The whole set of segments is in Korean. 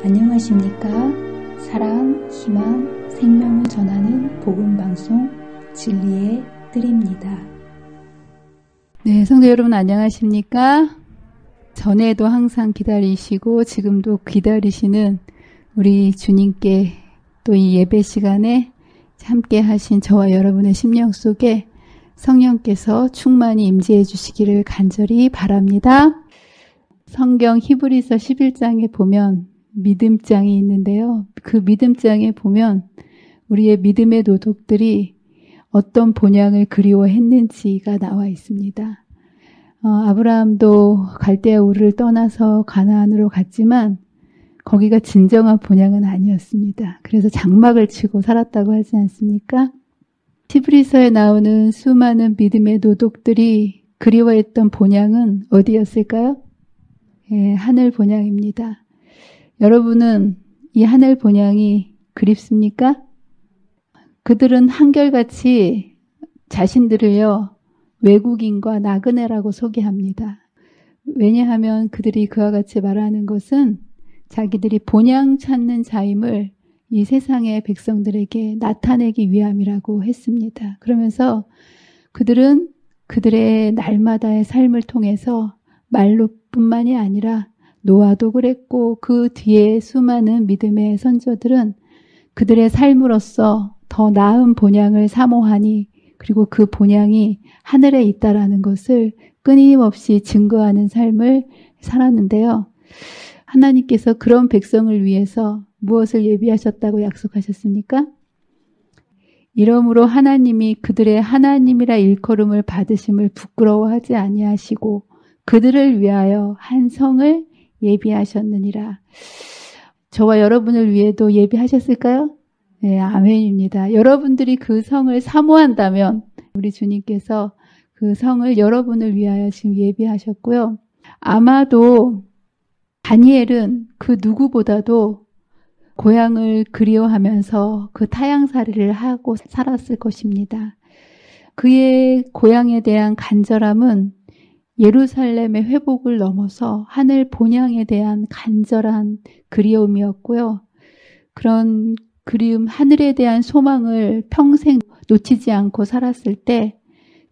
안녕하십니까? 사랑, 희망, 생명을 전하는 복음방송 진리의 뜰입니다. 네, 성도 여러분 안녕하십니까? 전에도 항상 기다리시고 지금도 기다리시는 우리 주님께 또 이 예배 시간에 함께 하신 저와 여러분의 심령 속에 성령께서 충만히 임재해 주시기를 간절히 바랍니다. 성경 히브리서 11장에 보면 믿음장이 있는데요. 그 믿음장에 보면 우리의 믿음의 도둑들이 어떤 본향을 그리워했는지가 나와 있습니다. 아브라함도 갈대아 우르를 떠나서 가나안으로 갔지만 거기가 진정한 본향은 아니었습니다. 그래서 장막을 치고 살았다고 하지 않습니까? 히브리서에 나오는 수많은 믿음의 도둑들이 그리워했던 본향은 어디였을까요? 예, 하늘 본향입니다. 여러분은 이 하늘 본향이 그립습니까? 그들은 한결같이 자신들을요, 외국인과 나그네라고 소개합니다. 왜냐하면 그들이 그와 같이 말하는 것은 자기들이 본향 찾는 자임을 이 세상의 백성들에게 나타내기 위함이라고 했습니다. 그러면서 그들은 그들의 날마다의 삶을 통해서 말로뿐만이 아니라 노아도 그랬고 그 뒤에 수많은 믿음의 선조들은 그들의 삶으로서 더 나은 본향을 사모하니 그리고 그 본향이 하늘에 있다라는 것을 끊임없이 증거하는 삶을 살았는데요. 하나님께서 그런 백성을 위해서 무엇을 예비하셨다고 약속하셨습니까? 이러므로 하나님이 그들의 하나님이라 일컬음을 받으심을 부끄러워하지 아니하시고 그들을 위하여 한 성을 예비하셨느니라. 저와 여러분을 위해도 예비하셨을까요? 네, 아멘입니다. 여러분들이 그 성을 사모한다면 우리 주님께서 그 성을 여러분을 위하여 지금 예비하셨고요. 아마도 다니엘은 그 누구보다도 고향을 그리워하면서 그 타향살이를 하고 살았을 것입니다. 그의 고향에 대한 간절함은 예루살렘의 회복을 넘어서 하늘 본향에 대한 간절한 그리움이었고요. 그런 그리움, 하늘에 대한 소망을 평생 놓치지 않고 살았을 때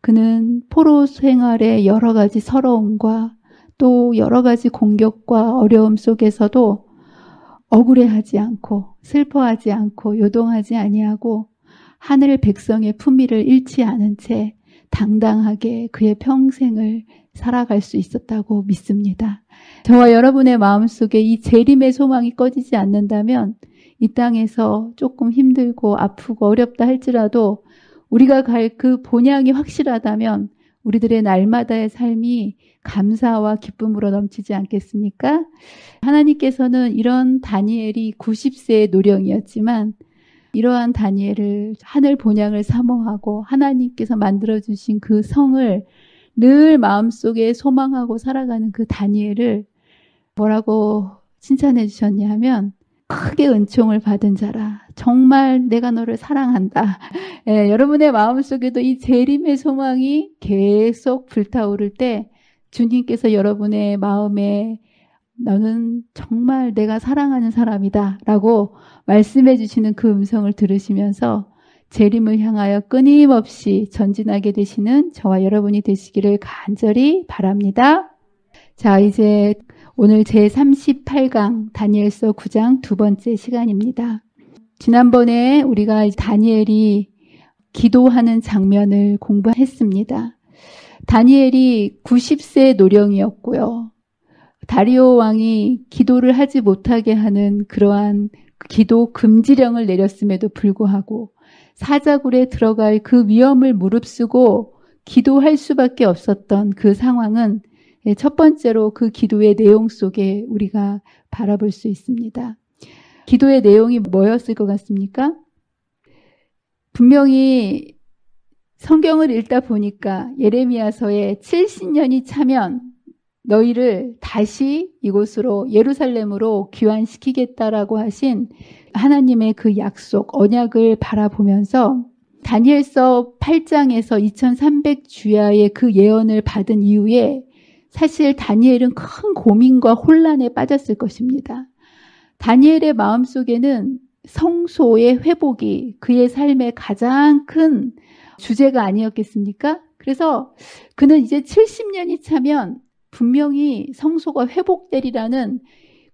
그는 포로 생활의 여러 가지 서러움과 또 여러 가지 공격과 어려움 속에서도 억울해하지 않고 슬퍼하지 않고 요동하지 아니하고 하늘 백성의 품위를 잃지 않은 채 당당하게 그의 평생을 살아갈 수 있었다고 믿습니다. 저와 여러분의 마음속에 이 재림의 소망이 꺼지지 않는다면 이 땅에서 조금 힘들고 아프고 어렵다 할지라도 우리가 갈 그 본향이 확실하다면 우리들의 날마다의 삶이 감사와 기쁨으로 넘치지 않겠습니까? 하나님께서는 이런 다니엘이 90세의 노령이었지만 이러한 다니엘을 하늘 본향을 사모하고 하나님께서 만들어주신 그 성을 늘 마음속에 소망하고 살아가는 그 다니엘을 뭐라고 칭찬해 주셨냐 하면 크게 은총을 받은 자라. 정말 내가 너를 사랑한다. 예, 여러분의 마음속에도 이 재림의 소망이 계속 불타오를 때 주님께서 여러분의 마음에 너는 정말 내가 사랑하는 사람이다 라고 말씀해 주시는 그 음성을 들으시면서 재림을 향하여 끊임없이 전진하게 되시는 저와 여러분이 되시기를 간절히 바랍니다. 자, 이제 오늘 제38강 다니엘서 9장 두 번째 시간입니다. 지난번에 우리가 다니엘이 기도하는 장면을 공부했습니다. 다니엘이 90세 노령이었고요. 다리오 왕이 기도를 하지 못하게 하는 그러한 기도 금지령을 내렸음에도 불구하고 사자굴에 들어갈 그 위험을 무릅쓰고 기도할 수밖에 없었던 그 상황은 첫 번째로 그 기도의 내용 속에 우리가 바라볼 수 있습니다. 기도의 내용이 뭐였을 것 같습니까? 분명히 성경을 읽다 보니까 예레미야서에 70년이 차면 너희를 다시 이곳으로 예루살렘으로 귀환시키겠다라고 하신 하나님의 그 약속, 언약을 바라보면서 다니엘서 8장에서 2300주야의 그 예언을 받은 이후에 사실 다니엘은 큰 고민과 혼란에 빠졌을 것입니다. 다니엘의 마음속에는 성소의 회복이 그의 삶의 가장 큰 주제가 아니었겠습니까? 그래서 그는 이제 70년이 차면 분명히 성소가 회복되리라는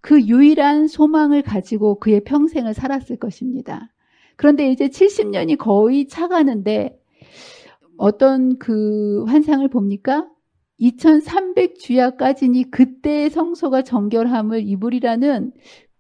그 유일한 소망을 가지고 그의 평생을 살았을 것입니다. 그런데 이제 70년이 거의 차가는데 어떤 그 환상을 봅니까? 2300주야까지니 그때의 성소가 정결함을 입으리라는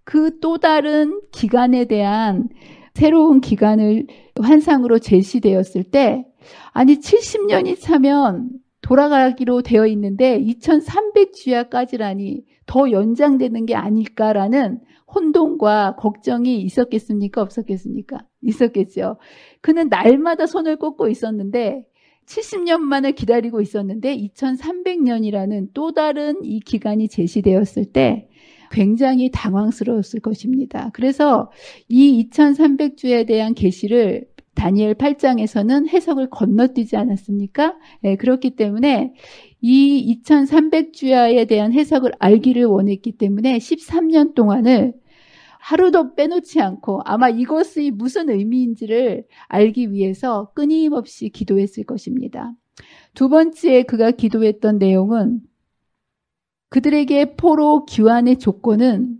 그 또 다른 기간에 대한 새로운 기간을 환상으로 제시되었을 때, 아니 70년이 차면 돌아가기로 되어 있는데 2300주야까지라니 더 연장되는 게 아닐까라는 혼돈과 걱정이 있었겠습니까? 없었겠습니까? 있었겠죠. 그는 날마다 손을 꽂고 있었는데 70년만을 기다리고 있었는데 2300년이라는 또 다른 이 기간이 제시되었을 때 굉장히 당황스러웠을 것입니다. 그래서 이 2300주에 대한 계시를 다니엘 8장에서는 해석을 건너뛰지 않았습니까? 네, 그렇기 때문에 이 2300주야에 대한 해석을 알기를 원했기 때문에 13년 동안을 하루도 빼놓지 않고 아마 이것이 무슨 의미인지를 알기 위해서 끊임없이 기도했을 것입니다. 두 번째 그가 기도했던 내용은 그들에게 포로 귀환의 조건은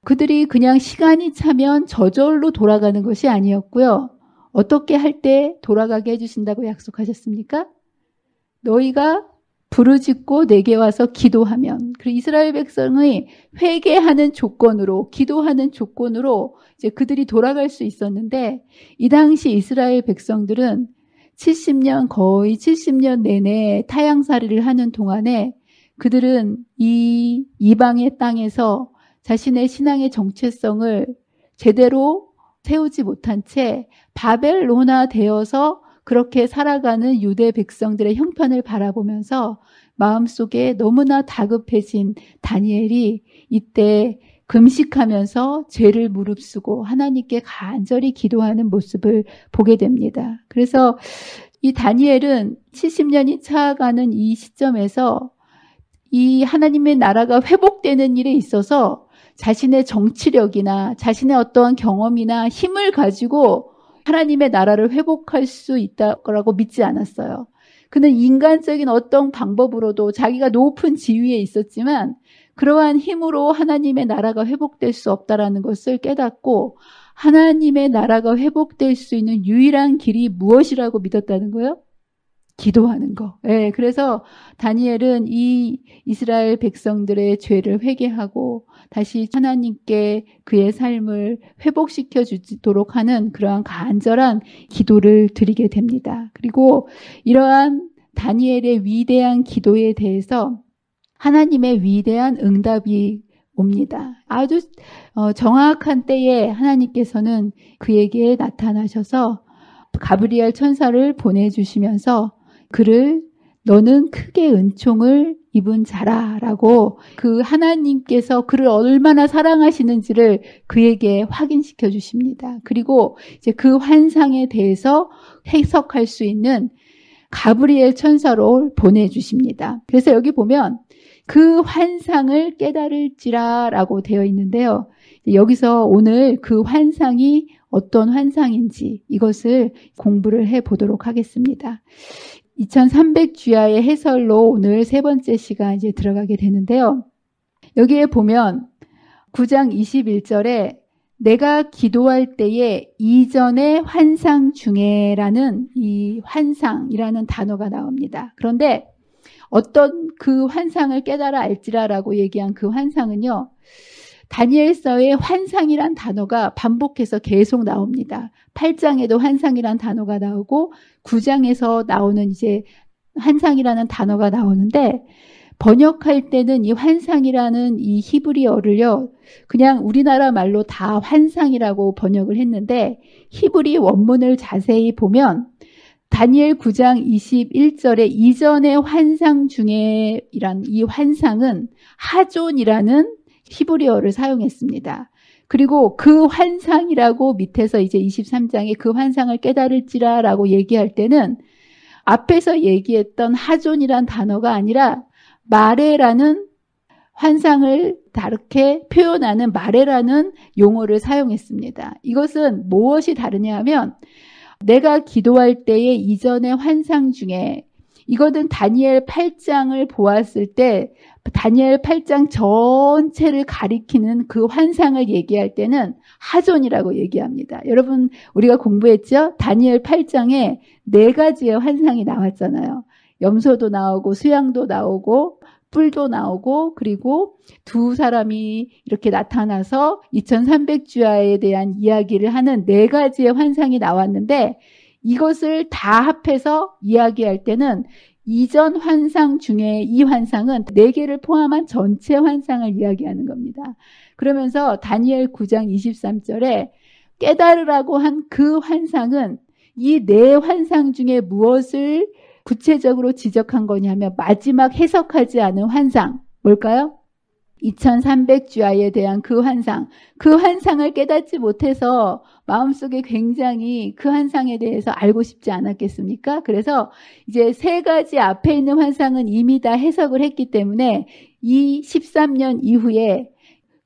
그들이 그냥 시간이 차면 저절로 돌아가는 것이 아니었고요. 어떻게 할 때 돌아가게 해주신다고 약속하셨습니까? 너희가 부르짖고 내게 와서 기도하면, 그리고 이스라엘 백성의 회개하는 조건으로, 기도하는 조건으로 이제 그들이 돌아갈 수 있었는데, 이 당시 이스라엘 백성들은 70년, 거의 70년 내내 타향살이를 하는 동안에 그들은 이 이방의 땅에서 자신의 신앙의 정체성을 제대로 세우지 못한 채 바벨론화 되어서 그렇게 살아가는 유대 백성들의 형편을 바라보면서 마음속에 너무나 다급해진 다니엘이 이때 금식하면서 죄를 무릅쓰고 하나님께 간절히 기도하는 모습을 보게 됩니다. 그래서 이 다니엘은 70년이 차가는 이 시점에서 이 하나님의 나라가 회복되는 일에 있어서 자신의 정치력이나 자신의 어떠한 경험이나 힘을 가지고 하나님의 나라를 회복할 수 있다고 믿지 않았어요. 그는 인간적인 어떤 방법으로도 자기가 높은 지위에 있었지만 그러한 힘으로 하나님의 나라가 회복될 수 없다라는 것을 깨닫고 하나님의 나라가 회복될 수 있는 유일한 길이 무엇이라고 믿었다는 거예요? 기도하는 거. 네, 그래서 다니엘은 이 이스라엘 백성들의 죄를 회개하고 다시 하나님께 그의 삶을 회복시켜 주도록 하는 그러한 간절한 기도를 드리게 됩니다. 그리고 이러한 다니엘의 위대한 기도에 대해서 하나님의 위대한 응답이 옵니다. 아주 정확한 때에 하나님께서는 그에게 나타나셔서 가브리엘 천사를 보내주시면서 그를 너는 크게 은총을 입은 자라라고 그 하나님께서 그를 얼마나 사랑하시는지를 그에게 확인시켜 주십니다. 그리고 이제 그 환상에 대해서 해석할 수 있는 가브리엘 천사로 보내주십니다. 그래서 여기 보면 그 환상을 깨달을지라라고 되어 있는데요. 여기서 오늘 그 환상이 어떤 환상인지 이것을 공부를 해보도록 하겠습니다. 2300주야의 해설로 오늘 세 번째 시간 이제 들어가게 되는데요. 여기에 보면 9장 21절에 내가 기도할 때에 이전의 환상 중에라는 이 환상이라는 단어가 나옵니다. 그런데 어떤 그 환상을 깨달아 알지라라고 얘기한 그 환상은요. 다니엘서의 환상이란 단어가 반복해서 계속 나옵니다. 8장에도 환상이란 단어가 나오고 9장에서 나오는 이제 환상이라는 단어가 나오는데 번역할 때는 이 환상이라는 이 히브리어를요. 그냥 우리나라 말로 다 환상이라고 번역을 했는데 히브리 원문을 자세히 보면 다니엘 9장 21절에 이전의 환상 중에 이란 이 환상은 하존이라는 히브리어를 사용했습니다. 그리고 그 환상이라고 밑에서 이제 23장에 그 환상을 깨달을지라라고 얘기할 때는 앞에서 얘기했던 하존이란 단어가 아니라 마레라는 환상을 다르게 표현하는 마레라는 용어를 사용했습니다. 이것은 무엇이 다르냐 하면 내가 기도할 때의 이전의 환상 중에 이거는 다니엘 8장을 보았을 때 다니엘 8장 전체를 가리키는 그 환상을 얘기할 때는 하존이라고 얘기합니다. 여러분 우리가 공부했죠? 다니엘 8장에 4가지의 환상이 나왔잖아요. 염소도 나오고 수양도 나오고 뿔도 나오고 그리고 두 사람이 이렇게 나타나서 2300주야에 대한 이야기를 하는 4가지의 환상이 나왔는데 이것을 다 합해서 이야기할 때는 이전 환상 중에 이 환상은 4개를 포함한 전체 환상을 이야기하는 겁니다. 그러면서 다니엘 9장 23절에 깨달으라고 한 그 환상은 이 4 환상 중에 무엇을 구체적으로 지적한 거냐면 마지막 해석하지 않은 환상 뭘까요? 2300주야에 대한 그 환상을 깨닫지 못해서 마음속에 굉장히 그 환상에 대해서 알고 싶지 않았겠습니까? 그래서 이제 3가지 앞에 있는 환상은 이미 다 해석을 했기 때문에 이 13년 이후에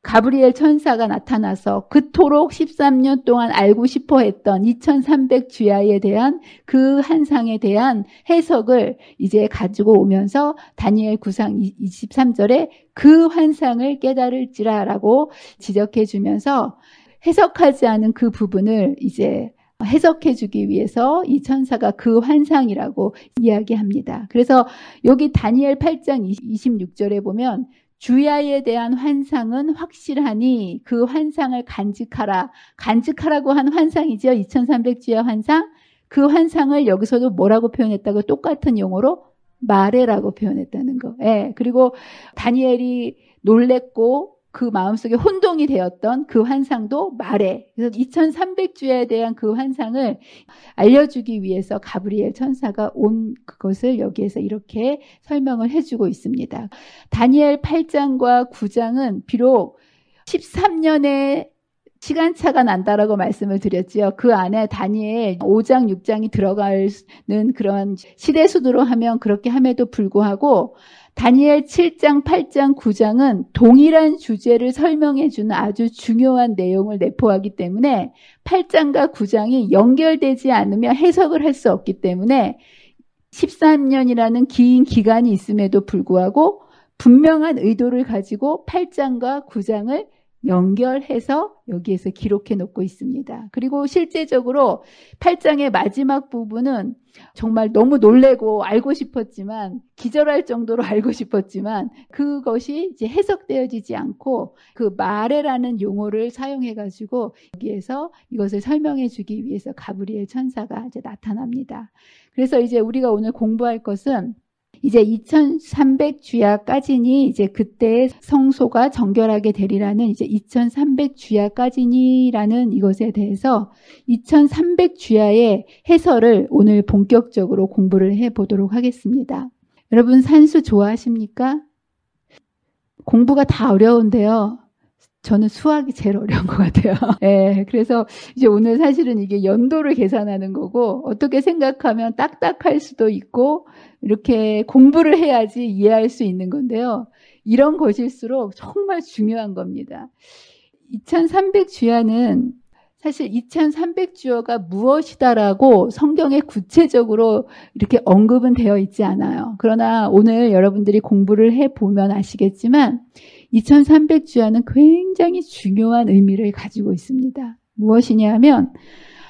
가브리엘 천사가 나타나서 그토록 13년 동안 알고 싶어 했던 2300주야에 대한 그 환상에 대한 해석을 이제 가지고 오면서 다니엘 9장 23절에 그 환상을 깨달을지라라고 지적해 주면서 해석하지 않은 그 부분을 이제 해석해 주기 위해서 이 천사가 그 환상이라고 이야기합니다. 그래서 여기 다니엘 8장 26절에 보면 주야에 대한 환상은 확실하니 그 환상을 간직하라. 간직하라고 한 환상이죠. 2300주야 환상. 그 환상을 여기서도 뭐라고 표현했다고 똑같은 용어로 마레라고 표현했다는 거. 예. 그리고 다니엘이 놀랬고 그 마음속에 혼동이 되었던 그 환상도 마레. 그래서 2300주야에 대한 그 환상을 알려주기 위해서 가브리엘 천사가 온 그것을 여기에서 이렇게 설명을 해주고 있습니다. 다니엘 8장과 9장은 비록 13년의 시간차가 난다라고 말씀을 드렸지요. 그 안에 다니엘 5장, 6장이 들어가는 그런 시대순으로 하면 그렇게 함에도 불구하고 다니엘 7장, 8장, 9장은 동일한 주제를 설명해 주는 아주 중요한 내용을 내포하기 때문에 8장과 9장이 연결되지 않으면 해석을 할 수 없기 때문에 13년이라는 긴 기간이 있음에도 불구하고 분명한 의도를 가지고 8장과 9장을 연결해서 여기에서 기록해 놓고 있습니다. 그리고 실제적으로 8장의 마지막 부분은 정말 너무 놀래고 알고 싶었지만 기절할 정도로 알고 싶었지만 그것이 이제 해석되어지지 않고 그 마레라는 용어를 사용해 가지고 여기에서 이것을 설명해 주기 위해서 가브리엘 천사가 이제 나타납니다. 그래서 이제 우리가 오늘 공부할 것은 이제 2300주야까지니 이제 그때 성소가 정결하게 되리라는 이제 2300주야까지니라는 이것에 대해서 2300주야의 해설을 오늘 본격적으로 공부를 해 보도록 하겠습니다. 여러분 산수 좋아하십니까? 공부가 다 어려운데요. 저는 수학이 제일 어려운 것 같아요. 네, 그래서 이제 오늘 사실은 이게 연도를 계산하는 거고 어떻게 생각하면 딱딱할 수도 있고 이렇게 공부를 해야지 이해할 수 있는 건데요. 이런 것일수록 정말 중요한 겁니다. 2300주야는 사실 2300주야가 무엇이다라고 성경에 구체적으로 이렇게 언급은 되어 있지 않아요. 그러나 오늘 여러분들이 공부를 해보면 아시겠지만 2300주야는 굉장히 중요한 의미를 가지고 있습니다. 무엇이냐 하면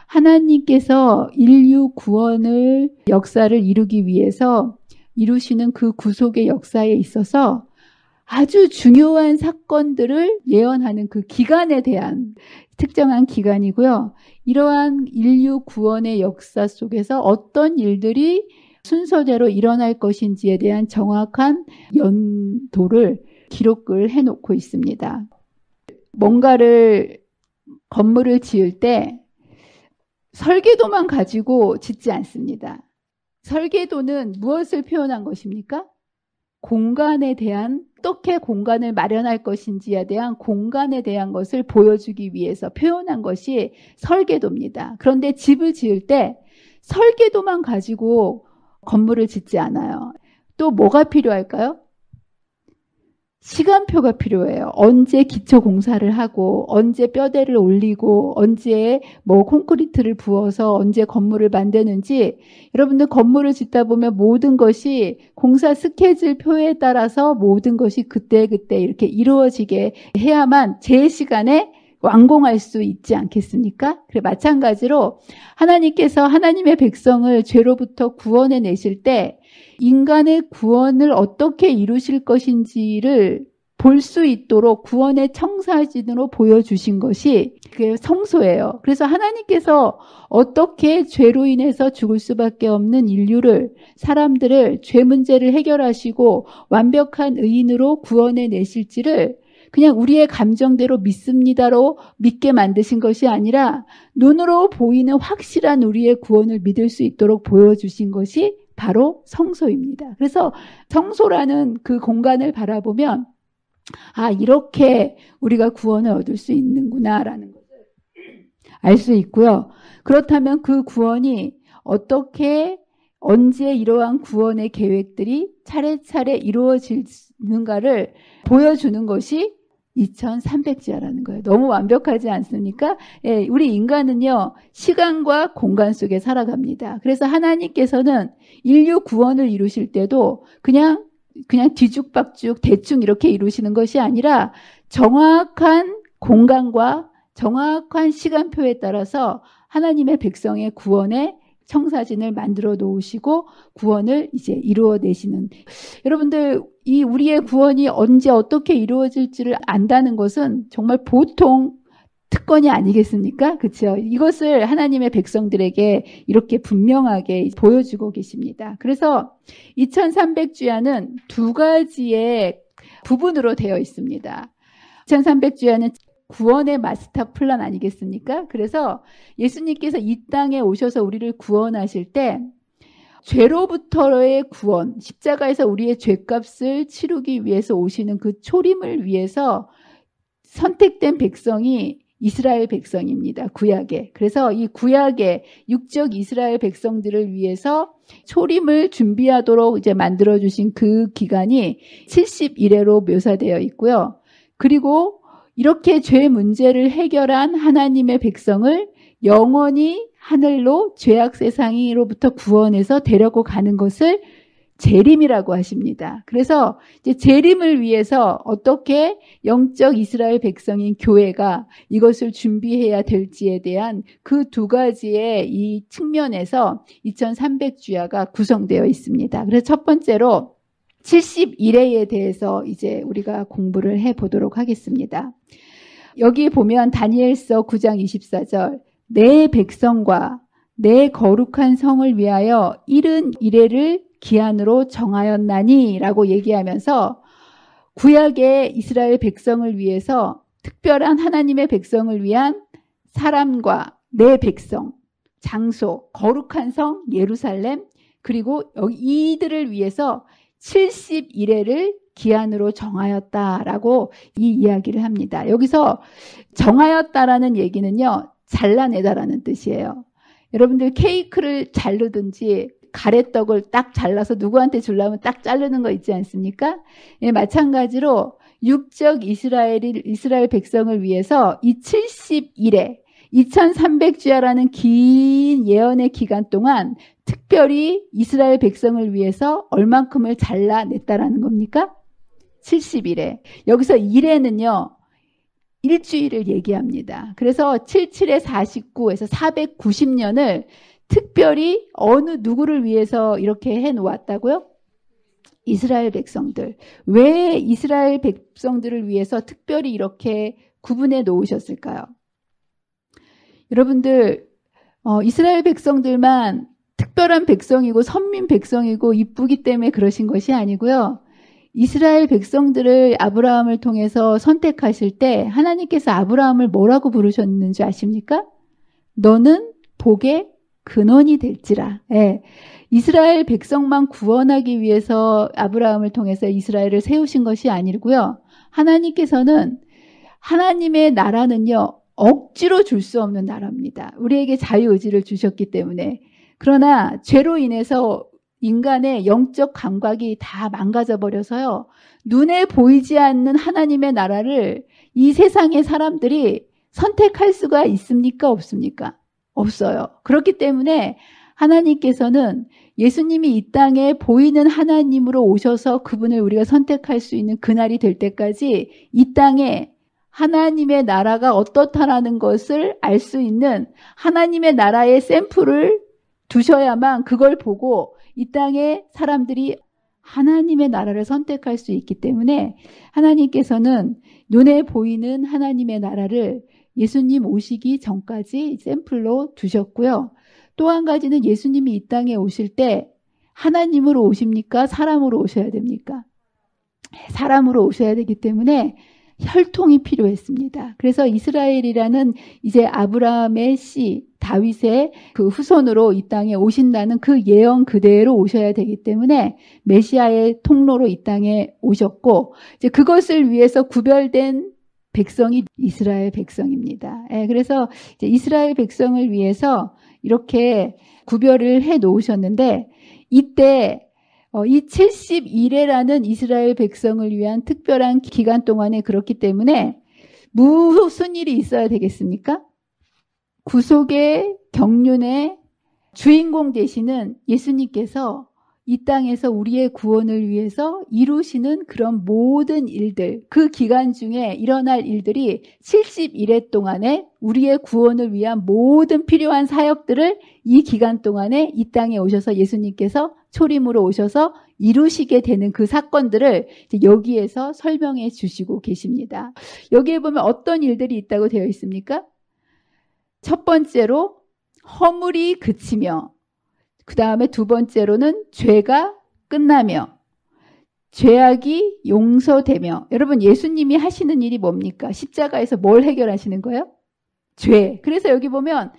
하나님께서 인류 구원을 역사를 이루기 위해서 이루시는 그 구속의 역사에 있어서 아주 중요한 사건들을 예언하는 그 기간에 대한 특정한 기간이고요. 이러한 인류 구원의 역사 속에서 어떤 일들이 순서대로 일어날 것인지에 대한 정확한 연도를 기록을 해놓고 있습니다. 건물을 지을 때 설계도만 가지고 짓지 않습니다. 설계도는 무엇을 표현한 것입니까? 공간에 대한 어떻게 공간을 마련할 것인지에 대한 공간에 대한 것을 보여주기 위해서 표현한 것이 설계도입니다. 그런데 집을 지을 때 설계도만 가지고 건물을 짓지 않아요. 또 뭐가 필요할까요? 시간표가 필요해요. 언제 기초 공사를 하고, 언제 뼈대를 올리고, 언제 뭐 콘크리트를 부어서 언제 건물을 만드는지, 여러분들 건물을 짓다 보면 모든 것이 공사 스케줄표에 따라서 모든 것이 그때그때 이렇게 이루어지게 해야만 제 시간에 완공할 수 있지 않겠습니까? 그래, 마찬가지로 하나님께서 하나님의 백성을 죄로부터 구원해 내실 때 인간의 구원을 어떻게 이루실 것인지를 볼 수 있도록 구원의 청사진으로 보여주신 것이 그 성소예요. 그래서 하나님께서 어떻게 죄로 인해서 죽을 수밖에 없는 인류를, 사람들을 죄 문제를 해결하시고 완벽한 의인으로 구원해 내실지를 그냥 우리의 감정대로 믿습니다로 믿게 만드신 것이 아니라 눈으로 보이는 확실한 우리의 구원을 믿을 수 있도록 보여주신 것이 바로 성소입니다. 그래서 성소라는 그 공간을 바라보면 아, 이렇게 우리가 구원을 얻을 수 있는구나라는 것을 알 수 있고요. 그렇다면 그 구원이 어떻게 언제 이러한 구원의 계획들이 차례차례 이루어지는가를 보여주는 것이 2300지하라는 거예요. 너무 완벽하지 않습니까? 예, 우리 인간은요, 시간과 공간 속에 살아갑니다. 그래서 하나님께서는 인류 구원을 이루실 때도 그냥 뒤죽박죽 대충 이렇게 이루시는 것이 아니라 정확한 공간과 정확한 시간표에 따라서 하나님의 백성의 구원의 청사진을 만들어 놓으시고 구원을 이제 이루어내시는, 여러분들 이 우리의 구원이 언제 어떻게 이루어질지를 안다는 것은 정말 보통 특권이 아니겠습니까? 그렇죠? 이것을 하나님의 백성들에게 이렇게 분명하게 보여주고 계십니다. 그래서 2300주야는 두 가지의 부분으로 되어 있습니다. 2300주야는 구원의 마스터 플랜 아니겠습니까? 그래서 예수님께서 이 땅에 오셔서 우리를 구원하실 때 죄로부터의 구원, 십자가에서 우리의 죄값을 치르기 위해서 오시는 그 초림을 위해서 선택된 백성이 이스라엘 백성입니다. 구약에. 그래서 이 구약의 육적 이스라엘 백성들을 위해서 초림을 준비하도록 이제 만들어주신 그 기간이 70일회로 묘사되어 있고요. 그리고 이렇게 죄 문제를 해결한 하나님의 백성을 영원히 하늘로 죄악 세상으로부터 구원해서 데려고 가는 것을 재림이라고 하십니다. 그래서 이제 재림을 위해서 어떻게 영적 이스라엘 백성인 교회가 이것을 준비해야 될지에 대한 그 두 가지의 이 측면에서 2300주야가 구성되어 있습니다. 그래서 첫 번째로 71회에 대해서 이제 우리가 공부를 해보도록 하겠습니다. 여기 보면 다니엘서 9장 24절, 내 백성과 내 거룩한 성을 위하여 71회를 기한으로 정하였나니 라고 얘기하면서 구약의 이스라엘 백성을 위해서 특별한 하나님의 백성을 위한 사람과 내 백성, 장소, 거룩한 성 예루살렘, 그리고 이들을 위해서 71회를 기한으로 정하였다라고 이 이야기를 합니다. 여기서 정하였다라는 얘기는요, 잘라내다라는 뜻이에요. 여러분들 케이크를 자르든지 가래떡을 딱 잘라서 누구한테 주려면 딱 자르는 거 있지 않습니까? 예, 마찬가지로 육적 이스라엘 백성을 위해서 이 71회 2300주야라는 긴 예언의 기간 동안 특별히 이스라엘 백성을 위해서 얼만큼을 잘라냈다라는 겁니까? 70일에. 여기서 1회는요. 일주일을 얘기합니다. 그래서 77에 49에서 490년을 특별히 어느 누구를 위해서 이렇게 해놓았다고요? 이스라엘 백성들. 왜 이스라엘 백성들을 위해서 특별히 이렇게 구분해 놓으셨을까요? 여러분들 이스라엘 백성들만 특별한 백성이고 선민 백성이고 이쁘기 때문에 그러신 것이 아니고요. 이스라엘 백성들을 아브라함을 통해서 선택하실 때 하나님께서 아브라함을 뭐라고 부르셨는지 아십니까? 너는 복의 근원이 될지라. 예. 이스라엘 백성만 구원하기 위해서 아브라함을 통해서 이스라엘을 세우신 것이 아니고요. 하나님께서는 하나님의 나라는요. 억지로 줄 수 없는 나라입니다. 우리에게 자유의지를 주셨기 때문에. 그러나 죄로 인해서 인간의 영적 감각이 다 망가져 버려서요. 눈에 보이지 않는 하나님의 나라를 이 세상의 사람들이 선택할 수가 있습니까? 없습니까? 없어요. 그렇기 때문에 하나님께서는 예수님이 이 땅에 보이는 하나님으로 오셔서 그분을 우리가 선택할 수 있는 그날이 될 때까지 이 땅에 하나님의 나라가 어떻다라는 것을 알 수 있는 하나님의 나라의 샘플을 두셔야만 그걸 보고 이 땅의 사람들이 하나님의 나라를 선택할 수 있기 때문에 하나님께서는 눈에 보이는 하나님의 나라를 예수님 오시기 전까지 샘플로 두셨고요. 또 한 가지는 예수님이 이 땅에 오실 때 하나님으로 오십니까? 사람으로 오셔야 됩니까? 사람으로 오셔야 되기 때문에 혈통이 필요했습니다. 그래서 이스라엘이라는 이제 아브라함의 씨, 다윗의 그 후손으로 이 땅에 오신다는 그 예언 그대로 오셔야 되기 때문에 메시아의 통로로 이 땅에 오셨고, 이제 그것을 위해서 구별된 백성이 이스라엘 백성입니다. 그래서 이제 이스라엘 백성을 위해서 이렇게 구별을 해 놓으셨는데, 이때 이 70일이라는 이스라엘 백성을 위한 특별한 기간 동안에 그렇기 때문에 무슨 일이 있어야 되겠습니까? 구속의 경륜의 주인공 되시는 예수님께서 이 땅에서 우리의 구원을 위해서 이루시는 그런 모든 일들, 그 기간 중에 일어날 일들이 70일의 동안에 우리의 구원을 위한 모든 필요한 사역들을 이 기간 동안에 이 땅에 오셔서 예수님께서 초림으로 오셔서 이루시게 되는 그 사건들을 여기에서 설명해 주시고 계십니다. 여기에 보면 어떤 일들이 있다고 되어 있습니까? 첫 번째로 허물이 그치며, 그 다음에 두 번째로는 죄가 끝나며, 죄악이 용서되며. 여러분, 예수님이 하시는 일이 뭡니까? 십자가에서 뭘 해결하시는 거예요? 죄. 그래서 여기 보면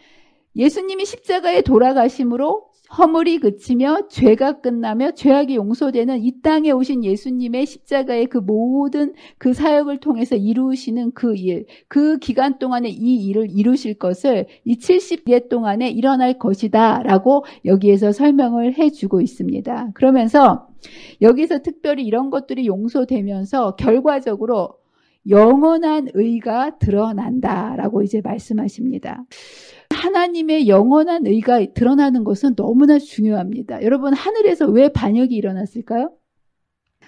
예수님이 십자가에 돌아가심으로 허물이 그치며 죄가 끝나며 죄악이 용서되는 이 땅에 오신 예수님의 십자가의 그 모든 그 사역을 통해서 이루시는 그 일, 그 기간 동안에 이 일을 이루실 것을 이 70일 동안에 일어날 것이다 라고 여기에서 설명을 해주고 있습니다. 그러면서 여기서 특별히 이런 것들이 용서되면서 결과적으로 영원한 의가 드러난다라고 이제 말씀하십니다. 하나님의 영원한 의가 드러나는 것은 너무나 중요합니다. 여러분, 하늘에서 왜 반역이 일어났을까요?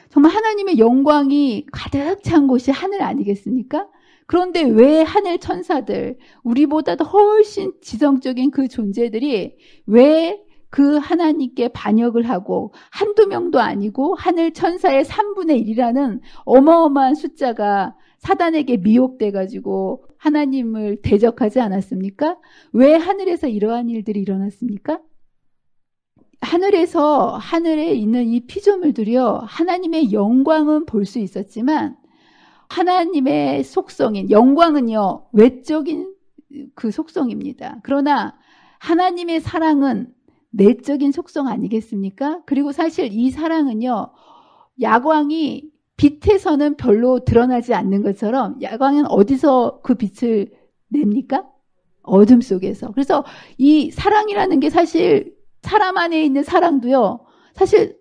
정말 하나님의 영광이 가득 찬 곳이 하늘 아니겠습니까? 그런데 왜 하늘 천사들, 우리보다도 훨씬 지성적인 그 존재들이 왜 그 하나님께 반역을 하고, 한두 명도 아니고 하늘 천사의 3분의 1이라는 어마어마한 숫자가 사단에게 미혹돼가지고 하나님을 대적하지 않았습니까? 왜 하늘에서 이러한 일들이 일어났습니까? 하늘에서, 하늘에 있는 이 피조물들이요, 하나님의 영광은 볼 수 있었지만 하나님의 속성인 영광은요, 외적인 그 속성입니다. 그러나 하나님의 사랑은 내적인 속성 아니겠습니까? 그리고 사실 이 사랑은요, 야광이 빛에서는 별로 드러나지 않는 것처럼 야광은 어디서 그 빛을 냅니까? 어둠 속에서. 그래서 이 사랑이라는 게 사실 사람 안에 있는 사랑도요, 사실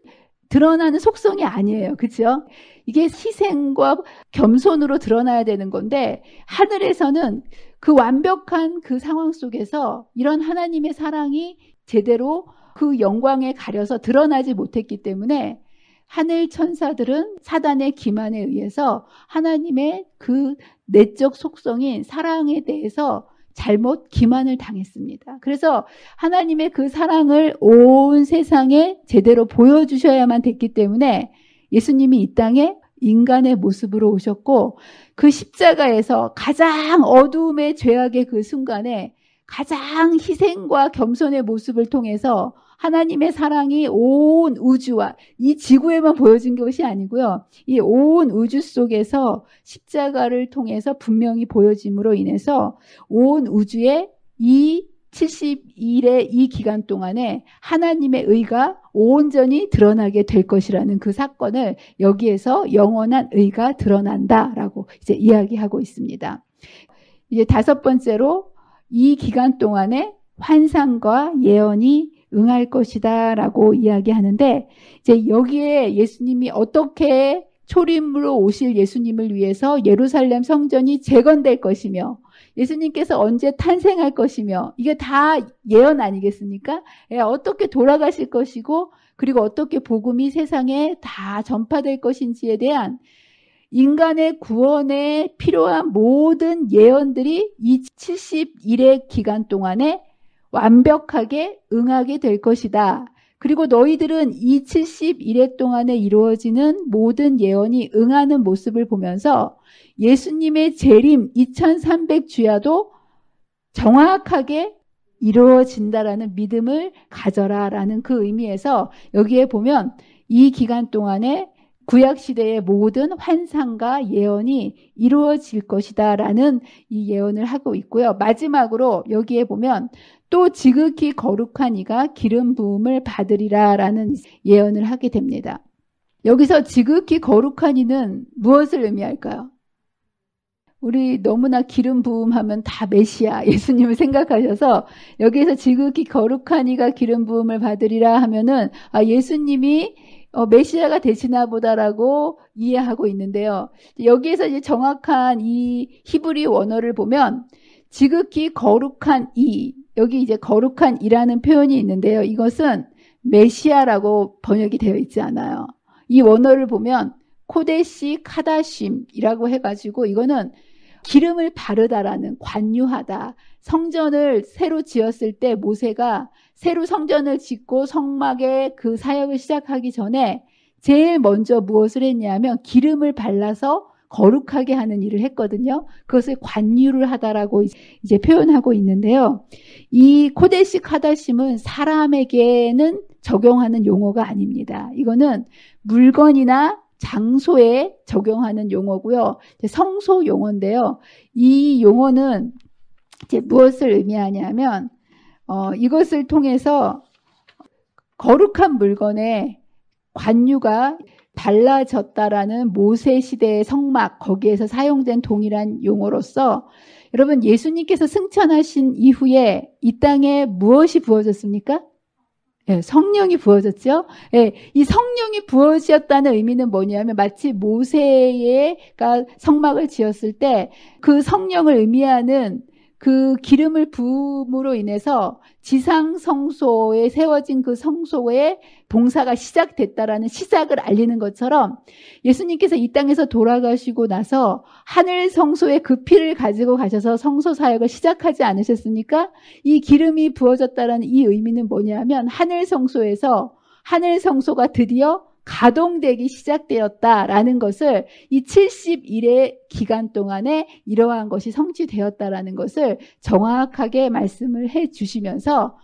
드러나는 속성이 아니에요. 그렇죠? 이게 희생과 겸손으로 드러나야 되는 건데, 하늘에서는 그 완벽한 그 상황 속에서 이런 하나님의 사랑이 제대로 그 영광에 가려서 드러나지 못했기 때문에 하늘 천사들은 사단의 기만에 의해서 하나님의 그 내적 속성인 사랑에 대해서 잘못 기만을 당했습니다. 그래서 하나님의 그 사랑을 온 세상에 제대로 보여주셔야만 됐기 때문에 예수님이 이 땅에 인간의 모습으로 오셨고, 그 십자가에서 가장 어두움의 죄악의 그 순간에 가장 희생과 겸손의 모습을 통해서 하나님의 사랑이 온 우주와 이 지구에만 보여진 것이 아니고요, 이 온 우주 속에서 십자가를 통해서 분명히 보여짐으로 인해서 온 우주에 이 70일의 이 기간 동안에 하나님의 의가 온전히 드러나게 될 것이라는 그 사건을 여기에서 영원한 의가 드러난다라고 이제 이야기하고 있습니다. 이제 다섯 번째로 이 기간 동안에 환상과 예언이 응할 것이다 라고 이야기하는데, 이제 여기에 예수님이 어떻게 초림으로 오실 예수님을 위해서 예루살렘 성전이 재건될 것이며 예수님께서 언제 탄생할 것이며, 이게 다 예언 아니겠습니까? 어떻게 돌아가실 것이고, 그리고 어떻게 복음이 세상에 다 전파될 것인지에 대한 인간의 구원에 필요한 모든 예언들이 이 70일의 기간 동안에 완벽하게 응하게 될 것이다. 그리고 너희들은 이 70일의 동안에 이루어지는 모든 예언이 응하는 모습을 보면서 예수님의 재림 2300주야도 정확하게 이루어진다라는 믿음을 가져라라는 그 의미에서 여기에 보면 이 기간 동안에 구약시대의 모든 환상과 예언이 이루어질 것이다 라는 이 예언을 하고 있고요. 마지막으로 여기에 보면 또 지극히 거룩한 이가 기름 부음을 받으리라 라는 예언을 하게 됩니다. 여기서 지극히 거룩한 이는 무엇을 의미할까요? 우리 너무나 기름 부음하면 다 메시아 예수님을 생각하셔서 여기에서 지극히 거룩한 이가 기름 부음을 받으리라 하면은 예수님이 메시아가 되시나 보다라고 이해하고 있는데요. 여기에서 이제 정확한 이 히브리 원어를 보면 지극히 거룩한 이, 여기 이제 거룩한 이라는 표현이 있는데요. 이것은 메시아라고 번역이 되어 있지 않아요. 이 원어를 보면 코데시 카다심이라고 해가지고 이거는 기름을 바르다라는, 관유하다. 성전을 새로 지었을 때 모세가 새로 성전을 짓고 성막의 그 사역을 시작하기 전에 제일 먼저 무엇을 했냐면 기름을 발라서 거룩하게 하는 일을 했거든요. 그것을 관유를 하다라고 이제 표현하고 있는데요. 이 코데시 카다심은 사람에게는 적용하는 용어가 아닙니다. 이거는 물건이나 장소에 적용하는 용어고요. 성소 용어인데요. 이 용어는 이제 무엇을 의미하냐면 이것을 통해서 거룩한 물건에 관유가 달라졌다라는 모세 시대의 성막, 거기에서 사용된 동일한 용어로서 여러분 예수님께서 승천하신 이후에 이 땅에 무엇이 부어졌습니까? 성령이 부어졌죠. 이 성령이 부어졌다는 의미는 뭐냐면 마치 모세가 성막을 지었을 때 그 성령을 의미하는 그 기름을 부음으로 인해서 지상 성소에 세워진 그 성소의 봉사가 시작됐다라는 시작을 알리는 것처럼 예수님께서 이 땅에서 돌아가시고 나서 하늘 성소에 그 피를 가지고 가셔서 성소 사역을 시작하지 않으셨습니까? 이 기름이 부어졌다라는 이 의미는 뭐냐면 하늘 성소에서 하늘 성소가 드디어 가동되기 시작되었다라는 것을 이 70일의 기간 동안에 이러한 것이 성취되었다라는 것을 정확하게 말씀을 해 주시면서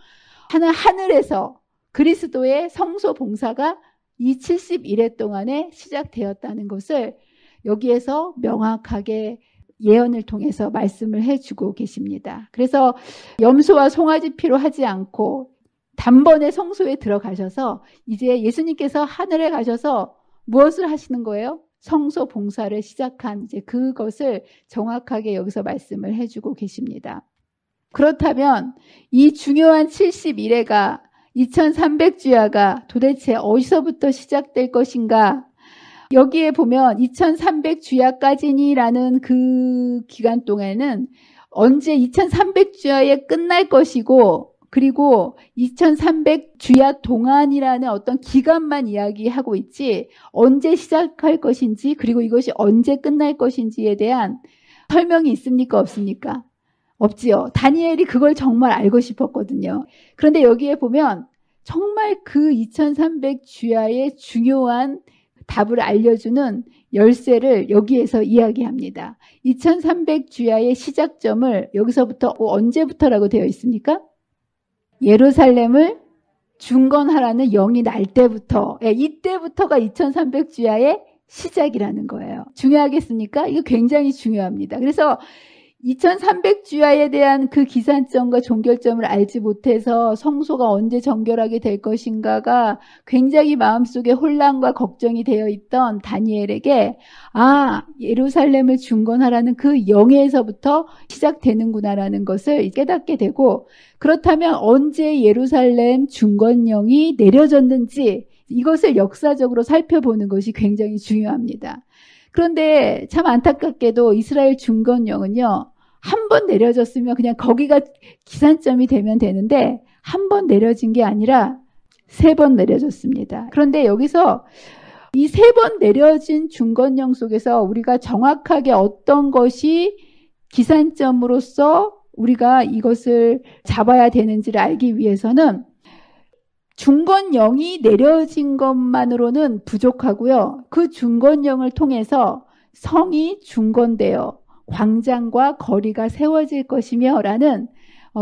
하늘에서 그리스도의 성소 봉사가 이 70일의 동안에 시작되었다는 것을 여기에서 명확하게 예언을 통해서 말씀을 해주고 계십니다. 그래서 염소와 송아지 피로 하지 않고 단번에 성소에 들어가셔서 이제 예수님께서 하늘에 가셔서 무엇을 하시는 거예요? 성소 봉사를 시작한 이제 그것을 정확하게 여기서 말씀을 해주고 계십니다. 그렇다면 이 중요한 70일회가 2300주야가 도대체 어디서부터 시작될 것인가? 여기에 보면 2300주야까지니라는 그 기간 동안에는 언제 2300주야에 끝날 것이고 그리고 2300주야 동안이라는 어떤 기간만 이야기하고 있지 언제 시작할 것인지 그리고 이것이 언제 끝날 것인지에 대한 설명이 있습니까? 없습니까? 없지요. 다니엘이 그걸 정말 알고 싶었거든요. 그런데 여기에 보면 정말 그 2300주야의 중요한 답을 알려주는 열쇠를 여기에서 이야기합니다. 2300주야의 시작점을 여기서부터 언제부터라고 되어 있습니까? 예루살렘을 중건하라는 영이 날 때부터, 이때부터가 2300주야의 시작이라는 거예요. 중요하겠습니까? 이거 굉장히 중요합니다. 그래서 2300주야에 대한 그 기산점과 종결점을 알지 못해서 성소가 언제 정결하게 될 것인가가 굉장히 마음속에 혼란과 걱정이 되어 있던 다니엘에게 예루살렘을 중건하라는 그 영예에서부터 시작되는구나라는 것을 깨닫게 되고, 그렇다면 언제 예루살렘 중건령이 내려졌는지 이것을 역사적으로 살펴보는 것이 굉장히 중요합니다. 그런데 참 안타깝게도 이스라엘 중건령은요, 한 번 내려졌으면 그냥 거기가 기산점이 되면 되는데 한 번 내려진 게 아니라 3번 내려졌습니다. 그런데 여기서 이 3번 내려진 중건령 속에서 우리가 정확하게 어떤 것이 기산점으로서 우리가 이것을 잡아야 되는지를 알기 위해서는 중건령이 내려진 것만으로는 부족하고요. 그 중건령을 통해서 성이 중건되어 광장과 거리가 세워질 것이며 라는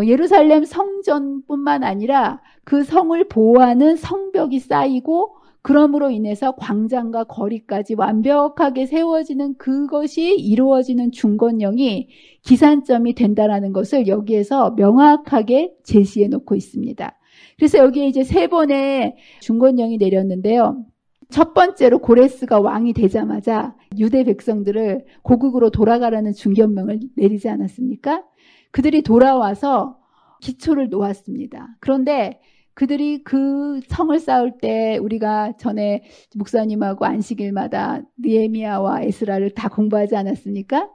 예루살렘 성전뿐만 아니라 그 성을 보호하는 성벽이 쌓이고, 그러므로 인해서 광장과 거리까지 완벽하게 세워지는 그것이 이루어지는 중건령이 기산점이 된다는 것을 여기에서 명확하게 제시해 놓고 있습니다. 그래서 여기에 이제 3번의 중건령이 내렸는데요. 첫 번째로 고레스가 왕이 되자마자 유대 백성들을 고국으로 돌아가라는 중견명을 내리지 않았습니까? 그들이 돌아와서 기초를 놓았습니다. 그런데 그들이 그 성을 쌓을 때 우리가 전에 목사님하고 안식일마다 느헤미야와 에스라를 다 공부하지 않았습니까?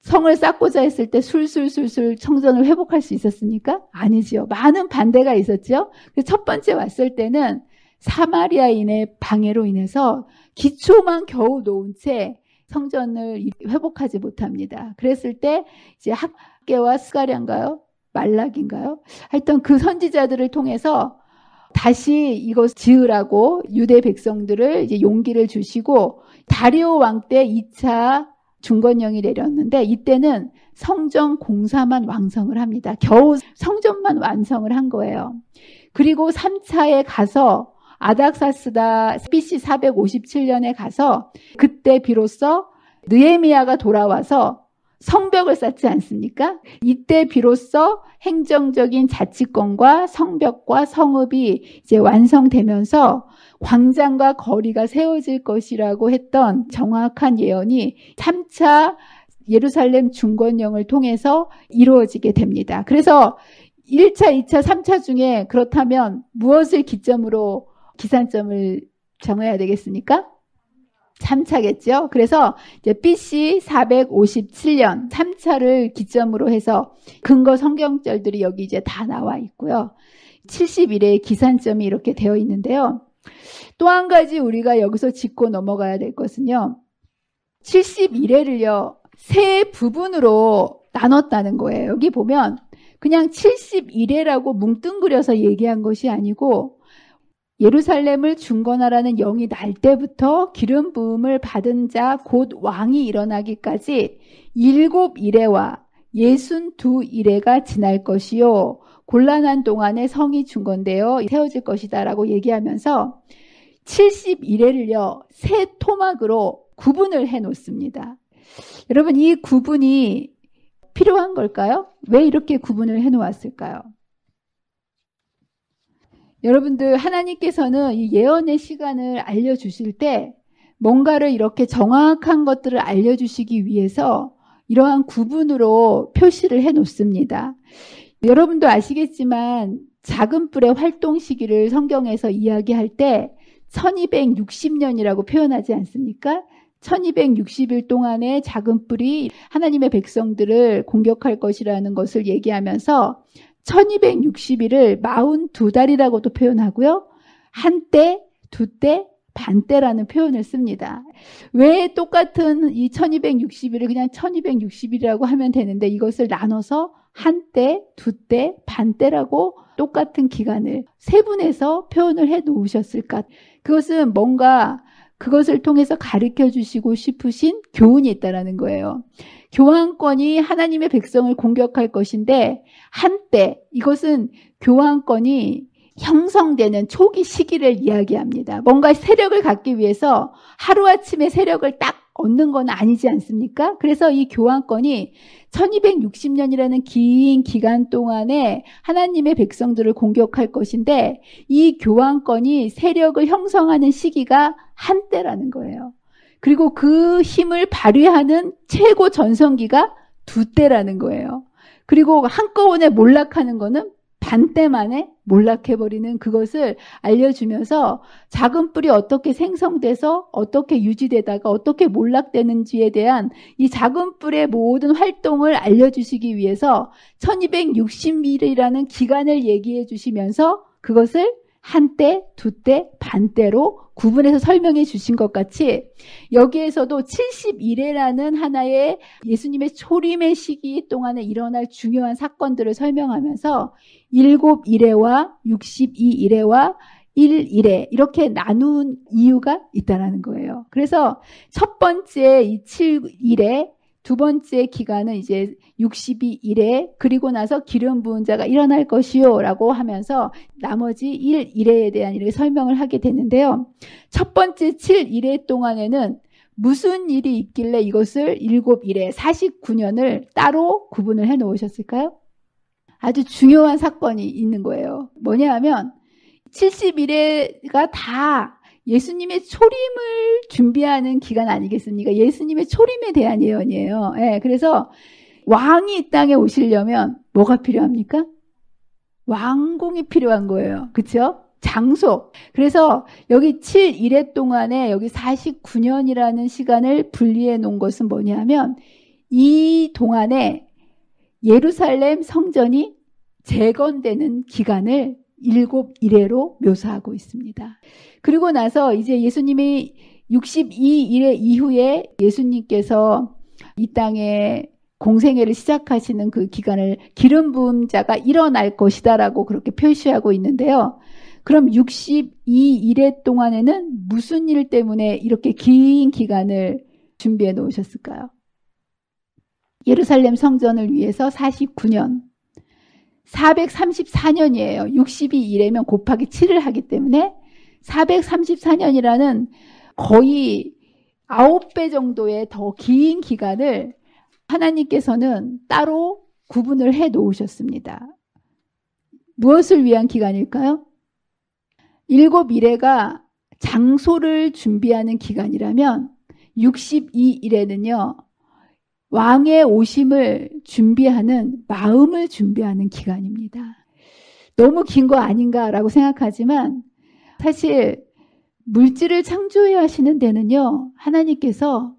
성을 쌓고자 했을 때 술술 성전을 회복할 수 있었습니까? 아니지요. 많은 반대가 있었죠. 첫 번째 왔을 때는 사마리아인의 방해로 인해서 기초만 겨우 놓은 채 성전을 회복하지 못합니다. 그랬을 때 이제 학개와 스가랴인가요? 말락인가요? 하여튼 그 선지자들을 통해서 다시 이것 지으라고 유대 백성들을 이제 용기를 주시고, 다리오 왕 때 2차 중건령이 내렸는데 이때는 성전 공사만 완성을 합니다. 겨우 성전만 완성을 한 거예요. 그리고 3차에 가서 아닥사스다 BC 457년에 가서 그때 비로소 느헤미야가 돌아와서 성벽을 쌓지 않습니까? 이때 비로소 행정적인 자치권과 성벽과 성읍이 이제 완성되면서 광장과 거리가 세워질 것이라고 했던 정확한 예언이 3차 예루살렘 중건령을 통해서 이루어지게 됩니다. 그래서 1차, 2차, 3차 중에 그렇다면 무엇을 기점으로 기산점을 정해야 되겠습니까? 3차겠죠. 그래서 이제 BC 457년 3차를 기점으로 해서 근거 성경절들이 여기 이제 다 나와 있고요. 71회의 기산점이 이렇게 되어 있는데요. 또 한 가지 우리가 여기서 짚고 넘어가야 될 것은요. 71회를요. 세 부분으로 나눴다는 거예요. 여기 보면 그냥 71회라고 뭉뚱그려서 얘기한 것이 아니고, 예루살렘을 중건하라는 영이 날 때부터 기름 부음을 받은 자 곧 왕이 일어나기까지 7일회와 62일회가 지날 것이요 곤란한 동안에 성이 중건되어 세워질 것이다 라고 얘기하면서 71회를요 세 토막으로 구분을 해 놓습니다. 여러분, 이 구분이 필요한 걸까요? 왜 이렇게 구분을 해 놓았을까요? 여러분들, 하나님께서는 이 예언의 시간을 알려주실 때 뭔가를 이렇게 정확한 것들을 알려주시기 위해서 이러한 구분으로 표시를 해 놓습니다. 여러분도 아시겠지만 작은 뿔의 활동 시기를 성경에서 이야기할 때 1260년이라고 표현하지 않습니까? 1260일 동안에 작은 뿔이 하나님의 백성들을 공격할 것이라는 것을 얘기하면서 1260일을 42달이라고도 표현하고요. 한때, 두때, 반때라는 표현을 씁니다. 왜 똑같은 이 1260일을 그냥 1260일이라고 하면 되는데 이것을 나눠서 한때, 두때, 반때라고 똑같은 기간을 세분해서 표현을 해 놓으셨을까? 그것은 뭔가 그것을 통해서 가르쳐 주시고 싶으신 교훈이 있다는 거예요. 교황권이 하나님의 백성을 공격할 것인데 한때, 이것은 교황권이 형성되는 초기 시기를 이야기합니다. 뭔가 세력을 갖기 위해서 하루아침에 세력을 딱 얻는 건 아니지 않습니까? 그래서 이 교환권이 1260년이라는 긴 기간 동안에 하나님의 백성들을 공격할 것인데 이 교환권이 세력을 형성하는 시기가 한때라는 거예요. 그리고 그 힘을 발휘하는 최고 전성기가 두 때라는 거예요. 그리고 한꺼번에 몰락하는 거는 반때 만에 몰락해버리는 그것을 알려주면서 작은 뿔이 어떻게 생성돼서 어떻게 유지되다가 어떻게 몰락되는지에 대한 이 작은 뿔의 모든 활동을 알려주시기 위해서 1260일이라는 기간을 얘기해 주시면서 그것을 한때, 두때, 반때로 구분해서 설명해 주신 것 같이 여기에서도 70일에라는 하나의 예수님의 초림의 시기 동안에 일어날 중요한 사건들을 설명하면서 7일에와 62일에와 1일에 이렇게 나눈 이유가 있다는 거예요. 그래서 첫 번째 이 7일에 두 번째 기간은 이제 62일에 그리고 나서 기름 부은 자가 일어날 것이요 라고 하면서 나머지 1일에 대한 일을 설명을 하게 됐는데요. 첫 번째 7일에 동안에는 무슨 일이 있길래 이것을 7일에 49년을 따로 구분을 해 놓으셨을까요? 아주 중요한 사건이 있는 거예요. 뭐냐 하면 70일에가 다 예수님의 초림을 준비하는 기간 아니겠습니까? 예수님의 초림에 대한 예언이에요. 예, 그래서 왕이 이 땅에 오시려면 뭐가 필요합니까? 왕궁이 필요한 거예요. 그렇죠? 장소. 그래서 여기 7일에 동안에 여기 49년이라는 시간을 분리해 놓은 것은 뭐냐면 이 동안에 예루살렘 성전이 재건되는 기간을 7일에로 묘사하고 있습니다. 그리고 나서 이제 예수님이 62일의 이후에 예수님께서 이 땅에 공생애를 시작하시는 그 기간을 기름 부은 자가 일어날 것이다라고 그렇게 표시하고 있는데요. 그럼 62일의 동안에는 무슨 일 때문에 이렇게 긴 기간을 준비해 놓으셨을까요? 예루살렘 성전을 위해서 49년, 434년이에요. 62일이면 곱하기 7을 하기 때문에 434년이라는 거의 9배 정도의 더 긴 기간을 하나님께서는 따로 구분을 해 놓으셨습니다. 무엇을 위한 기간일까요? 7일에가 장소를 준비하는 기간이라면 62일에는요. 왕의 오심을 준비하는 마음을 준비하는 기간입니다. 너무 긴 거 아닌가라고 생각하지만 사실 물질을 창조해 하시는 데는요. 하나님께서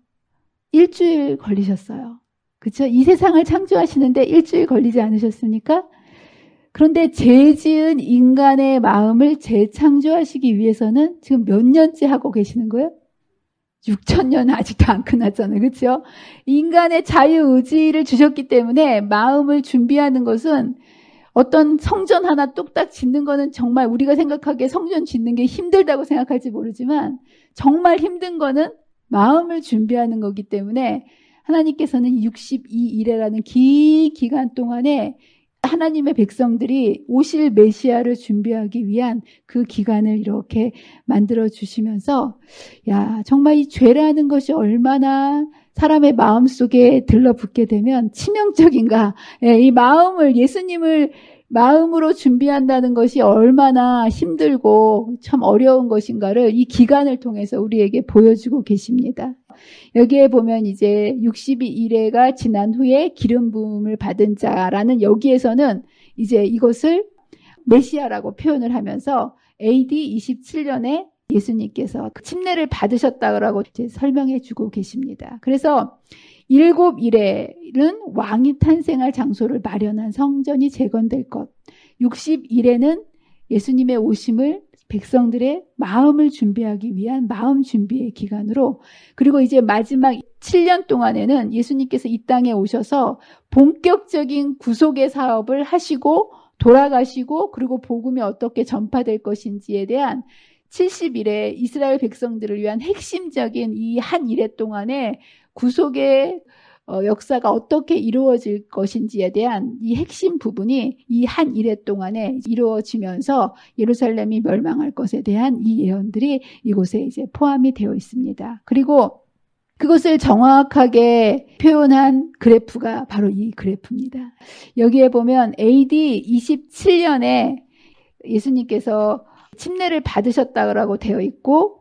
일주일 걸리셨어요. 그렇죠? 이 세상을 창조하시는데 일주일 걸리지 않으셨습니까? 그런데 죄 지은 인간의 마음을 재창조하시기 위해서는 지금 몇 년째 하고 계시는 거예요? 6,000년 아직도 안 끝났잖아요. 그렇죠? 인간의 자유의지를 주셨기 때문에 마음을 준비하는 것은 어떤 성전 하나 뚝딱 짓는 거는 정말 우리가 생각하기에 성전 짓는 게 힘들다고 생각할지 모르지만 정말 힘든 거는 마음을 준비하는 거기 때문에 하나님께서는 62일이라는 긴 기간 동안에 하나님의 백성들이 오실 메시아를 준비하기 위한 그 기간을 이렇게 만들어 주시면서 야 정말 이 죄라는 것이 얼마나 사람의 마음속에 들러붙게 되면 치명적인가. 이 마음을 예수님을 마음으로 준비한다는 것이 얼마나 힘들고 참 어려운 것인가를 이 기간을 통해서 우리에게 보여주고 계십니다. 여기에 보면 이제 62일회가 지난 후에 기름 부음을 받은 자라는 여기에서는 이제 이것을 메시아라고 표현을 하면서 AD 27년에 예수님께서 침례를 받으셨다고 이제 설명해 주고 계십니다. 그래서 7일에는 왕이 탄생할 장소를 마련한 성전이 재건될 것, 60일에는 예수님의 오심을 백성들의 마음을 준비하기 위한 마음 준비의 기간으로, 그리고 이제 마지막 7년 동안에는 예수님께서 이 땅에 오셔서 본격적인 구속의 사업을 하시고 돌아가시고 그리고 복음이 어떻게 전파될 것인지에 대한 70일의 이스라엘 백성들을 위한 핵심적인 이 한 일해 동안에 구속의 역사가 어떻게 이루어질 것인지에 대한 이 핵심 부분이 이 한 일해 동안에 이루어지면서 예루살렘이 멸망할 것에 대한 이 예언들이 이곳에 이제 포함이 되어 있습니다. 그리고 그것을 정확하게 표현한 그래프가 바로 이 그래프입니다. 여기에 보면 AD 27년에 예수님께서 침례를 받으셨다고 되어 있고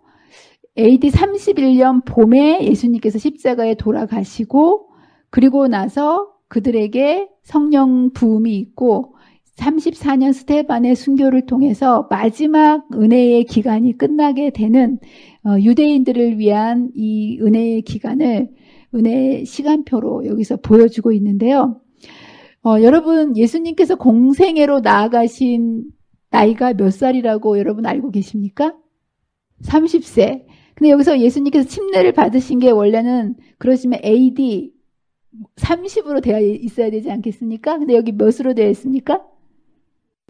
AD 31년 봄에 예수님께서 십자가에 돌아가시고 그리고 나서 그들에게 성령 부음이 있고 34년 스데반의 순교를 통해서 마지막 은혜의 기간이 끝나게 되는 유대인들을 위한 이 은혜의 기간을 은혜의 시간표로 여기서 보여주고 있는데요. 여러분 예수님께서 공생애로 나아가신 나이가 몇 살이라고 여러분 알고 계십니까? 30세. 근데 여기서 예수님께서 침례를 받으신 게 원래는 그러시면 AD 30으로 되어 있어야 되지 않겠습니까? 근데 여기 몇으로 되어 있습니까?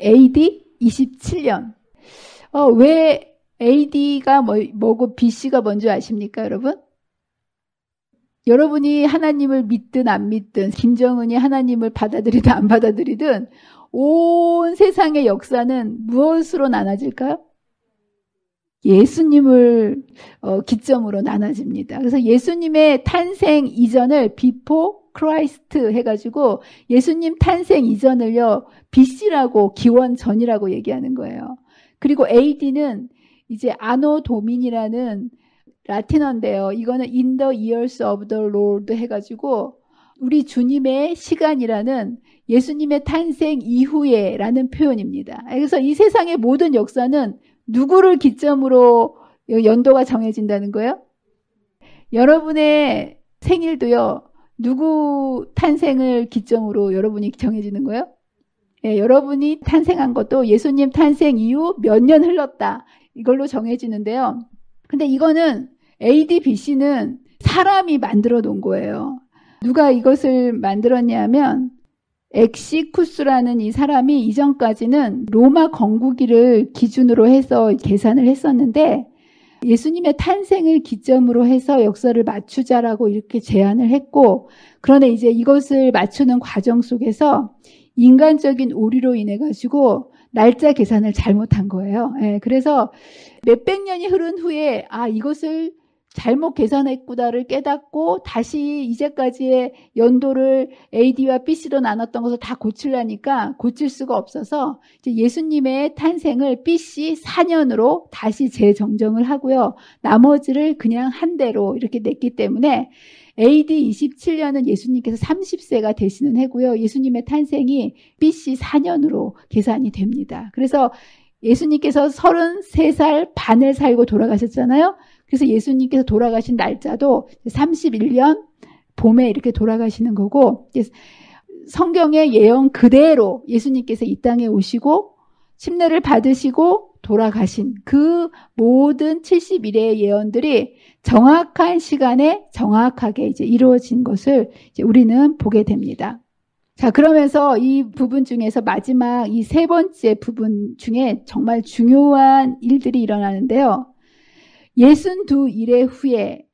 AD 27년. 왜 AD가 뭐고 BC가 뭔지 아십니까, 여러분? 여러분이 하나님을 믿든 안 믿든, 김정은이 하나님을 받아들이든 안 받아들이든, 온 세상의 역사는 무엇으로 나눠질까요? 예수님을 기점으로 나눠집니다. 그래서 예수님의 탄생 이전을 before Christ 해가지고 예수님 탄생 이전을요 BC라고 기원 전이라고 얘기하는 거예요. 그리고 AD는 이제 아노 도민이라는 라틴어인데요. 이거는 in the years of the Lord 해가지고 우리 주님의 시간이라는 예수님의 탄생 이후에 라는 표현입니다. 그래서 이 세상의 모든 역사는 누구를 기점으로 연도가 정해진다는 거예요? 여러분의 생일도요. 누구 탄생을 기점으로 여러분이 정해지는 거예요? 예, 여러분이 탄생한 것도 예수님 탄생 이후 몇 년 흘렀다. 이걸로 정해지는데요. 근데 이거는 AD, BC는 사람이 만들어 놓은 거예요. 누가 이것을 만들었냐면 엑시쿠스라는 이 사람이 이전까지는 로마 건국일을 기준으로 해서 계산을 했었는데 예수님의 탄생을 기점으로 해서 역사를 맞추자라고 이렇게 제안을 했고 그런데 이제 이것을 맞추는 과정 속에서 인간적인 오류로 인해 가지고 날짜 계산을 잘못한 거예요. 예, 그래서 몇백 년이 흐른 후에 이것을 잘못 계산했구나를 깨닫고 다시 이제까지의 연도를 AD와 BC로 나눴던 것을 다 고치려니까 고칠 수가 없어서 이제 예수님의 탄생을 BC 4년으로 다시 재정정을 하고요. 나머지를 그냥 한 대로 이렇게 냈기 때문에 AD 27년은 예수님께서 30세가 되시는 해고요. 예수님의 탄생이 BC 4년으로 계산이 됩니다. 그래서 예수님께서 33살 반을 살고 돌아가셨잖아요. 그래서 예수님께서 돌아가신 날짜도 31년 봄에 이렇게 돌아가시는 거고 성경의 예언 그대로 예수님께서 이 땅에 오시고 침례를 받으시고 돌아가신 그 모든 70일의 예언들이 정확한 시간에 정확하게 이제 이루어진 것을 이제 우리는 보게 됩니다. 자, 그러면서 이 부분 중에서 마지막 이 세 번째 부분 중에 정말 중요한 일들이 일어나는데요. 62일의 후에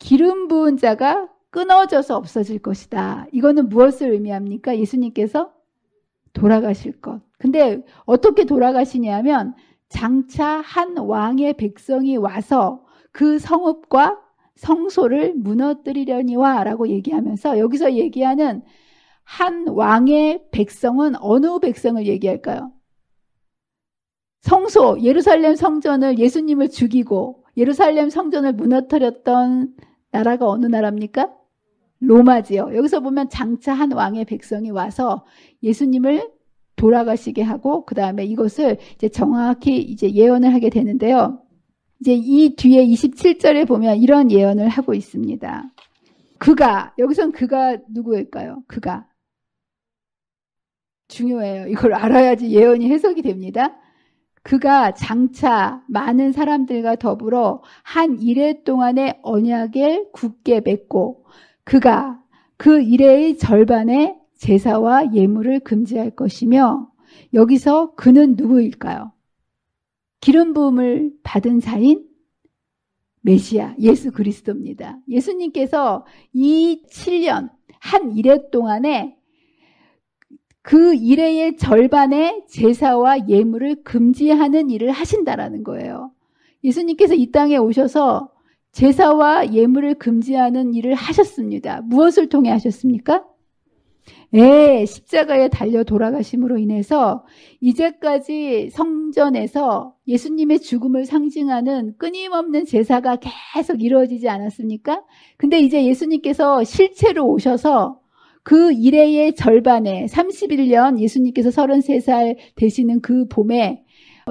기름 부은 자가 끊어져서 없어질 것이다. 이거는 무엇을 의미합니까? 예수님께서 돌아가실 것. 근데 어떻게 돌아가시냐면 장차 한 왕의 백성이 와서 그 성읍과 성소를 무너뜨리려니와 라고 얘기하면서 여기서 얘기하는 한 왕의 백성은 어느 백성을 얘기할까요? 성소, 예루살렘 성전을 예수님을 죽이고 예루살렘 성전을 무너뜨렸던 나라가 어느 나라입니까? 로마지요. 여기서 보면 장차 한 왕의 백성이 와서 예수님을 돌아가시게 하고 그 다음에 이것을 이제 정확히 이제 예언을 하게 되는데요. 이제 이 뒤에 27절에 보면 이런 예언을 하고 있습니다. 여기선 그가 누구일까요? 그가. 중요해요. 이걸 알아야지 예언이 해석이 됩니다. 그가 장차 많은 사람들과 더불어 한 이래 동안의 언약을 굳게 맺고 그가 그 이래의 절반의 제사와 예물을 금지할 것이며 여기서 그는 누구일까요? 기름 부음을 받은 자인 메시아 예수 그리스도입니다. 예수님께서 이 7년 한 이래 동안에 그 이래의 절반의 제사와 예물을 금지하는 일을 하신다라는 거예요. 예수님께서 이 땅에 오셔서 제사와 예물을 금지하는 일을 하셨습니다. 무엇을 통해 하셨습니까? 예, 십자가에 달려 돌아가심으로 인해서 이제까지 성전에서 예수님의 죽음을 상징하는 끊임없는 제사가 계속 이루어지지 않았습니까? 근데 이제 예수님께서 실체로 오셔서 그 일회의 절반에 31년 예수님께서 33살 되시는 그 봄에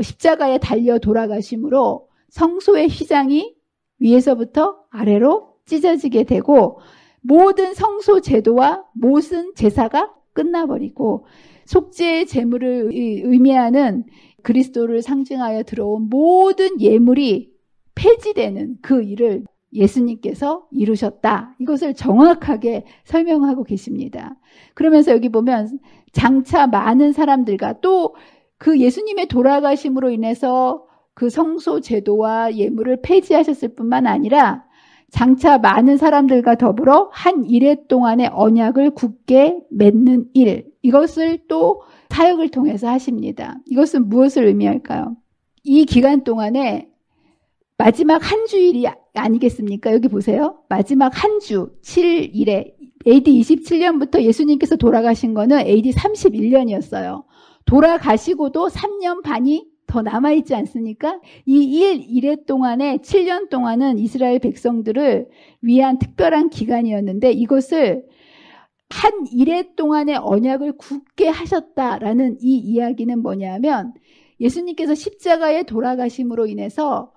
십자가에 달려 돌아가심으로 성소의 휘장이 위에서부터 아래로 찢어지게 되고 모든 성소 제도와 모든 제사가 끝나버리고 속죄의 제물을 의미하는 그리스도를 상징하여 들어온 모든 예물이 폐지되는 그 일을 예수님께서 이루셨다. 이것을 정확하게 설명하고 계십니다. 그러면서 여기 보면 장차 많은 사람들과 또 그 예수님의 돌아가심으로 인해서 그 성소 제도와 예물을 폐지하셨을 뿐만 아니라 장차 많은 사람들과 더불어 한 일회 동안의 언약을 굳게 맺는 일, 이것을 또 사역을 통해서 하십니다. 이것은 무엇을 의미할까요? 이 기간 동안에 마지막 한 주일이 아니겠습니까? 여기 보세요. 마지막 한 주, 7일에 AD 27년부터 예수님께서 돌아가신 거는 AD 31년이었어요. 돌아가시고도 3년 반이 더 남아있지 않습니까? 이 1회 동안에 7년 동안은 이스라엘 백성들을 위한 특별한 기간이었는데 이것을 한 1회 동안의 언약을 굳게 하셨다라는 이 이야기는 뭐냐면 예수님께서 십자가에 돌아가심으로 인해서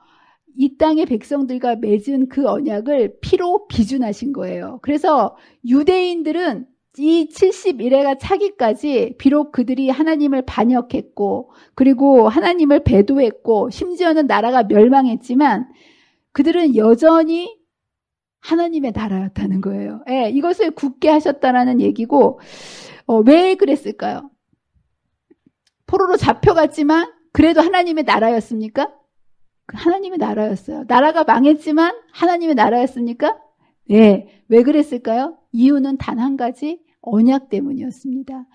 이 땅의 백성들과 맺은 그 언약을 피로 비준하신 거예요. 그래서 유대인들은 이 71회가 차기까지 비록 그들이 하나님을 반역했고 그리고 하나님을 배도했고 심지어는 나라가 멸망했지만 그들은 여전히 하나님의 나라였다는 거예요. 예, 이것을 굳게 하셨다는 얘기고 왜 그랬을까요? 포로로 잡혀갔지만 그래도 하나님의 나라였습니까? 하나님의 나라였어요. 나라가 망했지만 하나님의 나라였습니까? 네. 왜 그랬을까요? 이유는 단 한 가지, 언약 때문이었습니다.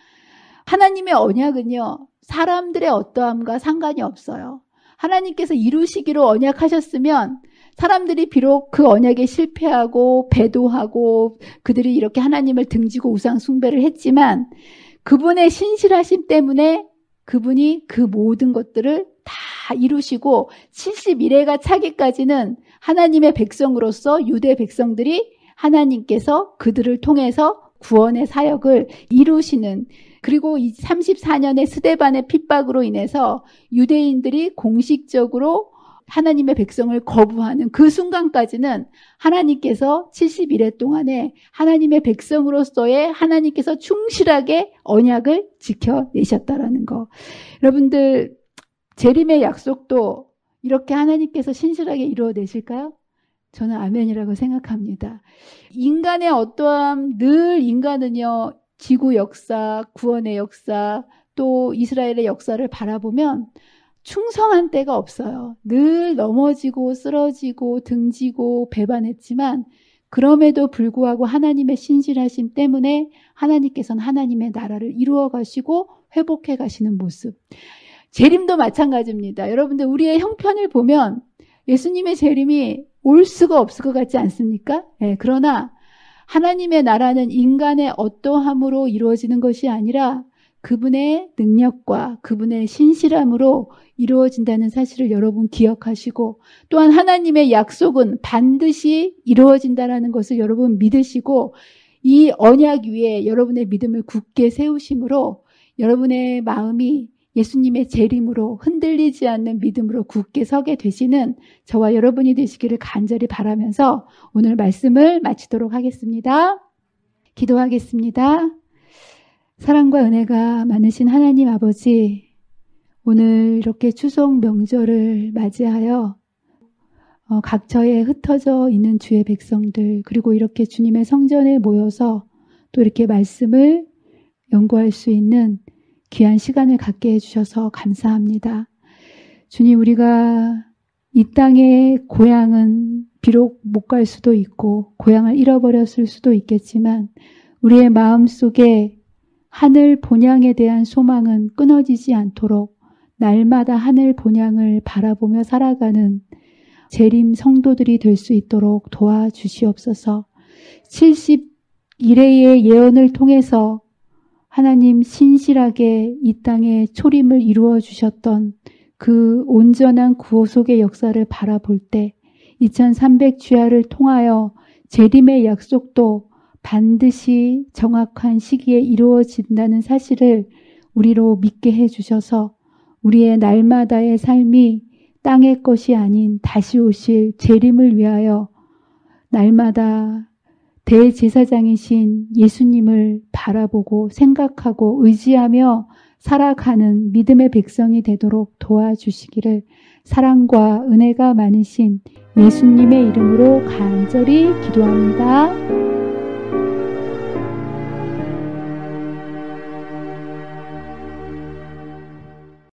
하나님의 언약은요, 사람들의 어떠함과 상관이 없어요. 하나님께서 이루시기로 언약하셨으면 사람들이 비록 그 언약에 실패하고 배도하고 그들이 이렇게 하나님을 등지고 우상 숭배를 했지만 그분의 신실하심 때문에 그분이 그 모든 것들을 다 이루시고 71회가 차기까지는 하나님의 백성으로서 유대 백성들이 하나님께서 그들을 통해서 구원의 사역을 이루시는, 그리고 이 34년의 스데반의 핍박으로 인해서 유대인들이 공식적으로 하나님의 백성을 거부하는 그 순간까지는 하나님께서 71회 동안에 하나님의 백성으로서의 하나님께서 충실하게 언약을 지켜내셨다라는 거. 여러분들 재림의 약속도 이렇게 하나님께서 신실하게 이루어내실까요? 저는 아멘이라고 생각합니다. 인간의 어떠함, 늘 인간은요, 지구 역사, 구원의 역사, 또 이스라엘의 역사를 바라보면 충성한 때가 없어요. 늘 넘어지고 쓰러지고 등지고 배반했지만 그럼에도 불구하고 하나님의 신실하심 때문에 하나님께서는 하나님의 나라를 이루어 가시고 회복해 가시는 모습. 재림도 마찬가지입니다. 여러분들 우리의 형편을 보면 예수님의 재림이 올 수가 없을 것 같지 않습니까? 네, 그러나 하나님의 나라는 인간의 어떠함으로 이루어지는 것이 아니라 그분의 능력과 그분의 신실함으로 이루어진다는 사실을 여러분 기억하시고, 또한 하나님의 약속은 반드시 이루어진다는 것을 여러분 믿으시고 이 언약 위에 여러분의 믿음을 굳게 세우심으로 여러분의 마음이 예수님의 재림으로 흔들리지 않는 믿음으로 굳게 서게 되시는 저와 여러분이 되시기를 간절히 바라면서 오늘 말씀을 마치도록 하겠습니다. 기도하겠습니다. 사랑과 은혜가 많으신 하나님 아버지, 오늘 이렇게 추석 명절을 맞이하여 각처에 흩어져 있는 주의 백성들, 그리고 이렇게 주님의 성전에 모여서 또 이렇게 말씀을 연구할 수 있는 귀한 시간을 갖게 해주셔서 감사합니다. 주님, 우리가 이 땅의 고향은 비록 못 갈 수도 있고 고향을 잃어버렸을 수도 있겠지만 우리의 마음속에 하늘 본향에 대한 소망은 끊어지지 않도록 날마다 하늘 본향을 바라보며 살아가는 재림 성도들이 될 수 있도록 도와주시옵소서. 71회의 예언을 통해서 하나님 신실하게 이 땅에 초림을 이루어 주셨던 그 온전한 구속의 역사를 바라볼 때 2300주야를 통하여 재림의 약속도 반드시 정확한 시기에 이루어진다는 사실을 우리로 믿게 해주셔서 우리의 날마다의 삶이 땅의 것이 아닌 다시 오실 재림을 위하여 날마다 대제사장이신 예수님을 바라보고 생각하고 의지하며 살아가는 믿음의 백성이 되도록 도와주시기를 사랑과 은혜가 많으신 예수님의 이름으로 간절히 기도합니다.